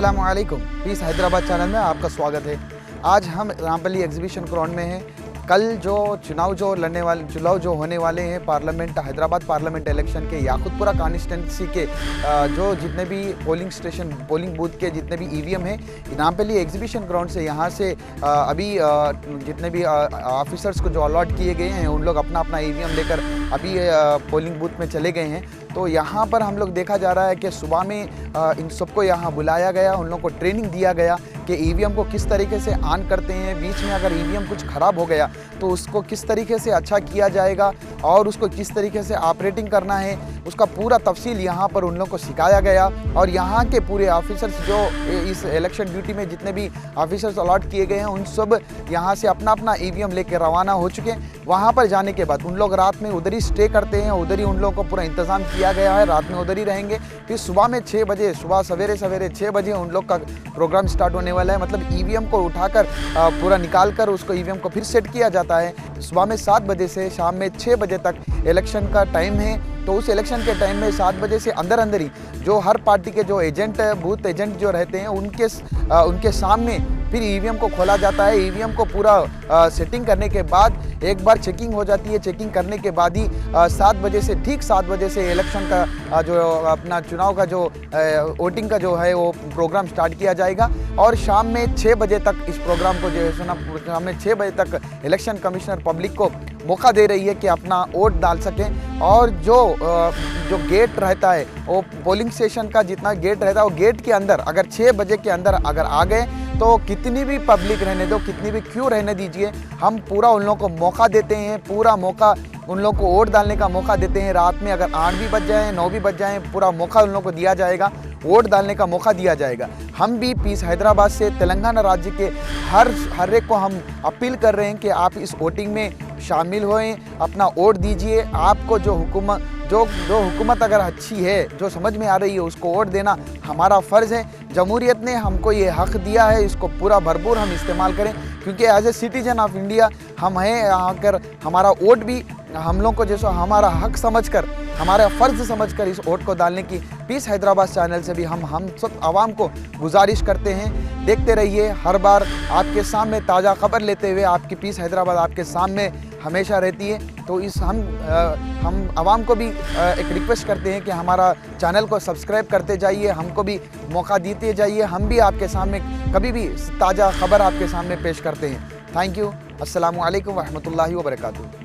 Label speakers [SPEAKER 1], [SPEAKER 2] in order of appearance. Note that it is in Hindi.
[SPEAKER 1] अस्सलामुअलैकुम। पीस हैदराबाद चैनल में आपका स्वागत है। आज हम रामपल्ली एग्जीबिशन ग्राउंड में हैं। कल जो चुनाव जो होने वाले हैं पार्लियामेंट हैदराबाद पार्लियामेंट इलेक्शन के याकुतपुरा कॉन्स्टिट्यूंसी के जो जितने भी पोलिंग बूथ के जितने भी ईवीएम हैं रामपल्ली एग्जीबिशन ग्राउंड से यहाँ से अभी जितने भी ऑफिसर्स को जो अलॉट किए गए हैं उन लोग अपना अपना ईवीएम लेकर अभी पोलिंग बूथ में चले गए हैं। तो यहाँ पर हम लोग देखा जा रहा है कि सुबह में इन सबको यहाँ बुलाया गया, उन लोगों को ट्रेनिंग दिया गया कि ईवीएम को किस तरीके से ऑन करते हैं, बीच में अगर ईवीएम कुछ ख़राब हो गया तो उसको किस तरीके से अच्छा किया जाएगा और उसको किस तरीके से ऑपरेटिंग करना है, उसका पूरा तफसील यहाँ पर उन लोगों को सिखाया गया। और यहाँ के पूरे ऑफिसर्स जो इस इलेक्शन ड्यूटी में जितने भी ऑफिसर्स अलॉट किए गए हैं उन सब यहाँ से अपना अपना ईवीएम लेकर रवाना हो चुके हैं। वहाँ पर जाने के बाद उन लोग रात में उधर ही स्टे करते हैं, उधर ही उन लोगों को पूरा इंतज़ाम किया गया है, रात में उधर ही रहेंगे। फिर सुबह में 6 बजे सवेरे 6 बजे उन लोग का प्रोग्राम स्टार्ट होने वाला है। मतलब ईवीएम को उठाकर पूरा निकाल कर उसको ईवीएम को फिर सेट किया जाता है। सुबह में 7 बजे से शाम में 6 बजे तक इलेक्शन का टाइम है। तो उस इलेक्शन के टाइम में 7 बजे से अंदर ही जो हर पार्टी के जो एजेंट बूथ एजेंट जो रहते हैं उनके सामने फिर ईवीएम को खोला जाता है। ईवीएम को पूरा सेटिंग करने के बाद एक बार चेकिंग हो जाती है। चेकिंग करने के बाद ही 7 बजे से ठीक 7 बजे से इलेक्शन का जो अपना चुनाव का जो वोटिंग का जो है वो प्रोग्राम स्टार्ट किया जाएगा। और शाम में 6 बजे तक इस प्रोग्राम को जो है शाम में 6 बजे तक इलेक्शन कमिश्नर पब्लिक को मौका दे रही है कि अपना वोट डाल सकें। और जो गेट रहता है वो पोलिंग स्टेशन का जितना गेट रहता है वो गेट के अंदर अगर 6 बजे के अंदर अगर आ गए तो कितनी भी पब्लिक रहने दो, कितनी भी क्यू रहने दीजिए, हम पूरा उन लोगों को मौका देते हैं, पूरा मौका उन लोगों को वोट डालने का मौका देते हैं। रात में अगर 8 भी बज जाए 9 भी बज जाए पूरा मौका उन लोगों को दिया जाएगा, वोट डालने का मौका दिया जाएगा। हम भी पीस हैदराबाद से तेलंगाना राज्य के हर एक को हम अपील कर रहे हैं कि आप इस वोटिंग में शामिल होएं, अपना वोट दीजिए। आपको जो हुकूमत अगर अच्छी है, जो समझ में आ रही है, उसको वोट देना हमारा फ़र्ज़ है। जमहूरियत ने हमको ये हक़ दिया है, इसको पूरा भरपूर हम इस्तेमाल करें क्योंकि as a citizen of India हम हैं। आकर हमारा वोट भी हम लोग को जैसा हमारा हक़ समझकर, हमारा फ़र्ज़ समझकर इस वोट को डालने की पीस हैदराबाद चैनल से भी हम सब आवाम को गुजारिश करते हैं। देखते रहिए, हर बार आपके सामने ताज़ा खबर लेते हुए आपकी पीस हैदराबाद आपके सामने हमेशा रहती है। तो हम आवाम को भी एक रिक्वेस्ट करते हैं कि हमारा चैनल को सब्सक्राइब करते जाइए, हमको भी मौका देते जाइए। हम भी आपके सामने कभी भी ताज़ा खबर आपके सामने पेश करते हैं। Thank you. अस्सलामु अलैकुम व रहमतुल्लाहि व बरकातुहू।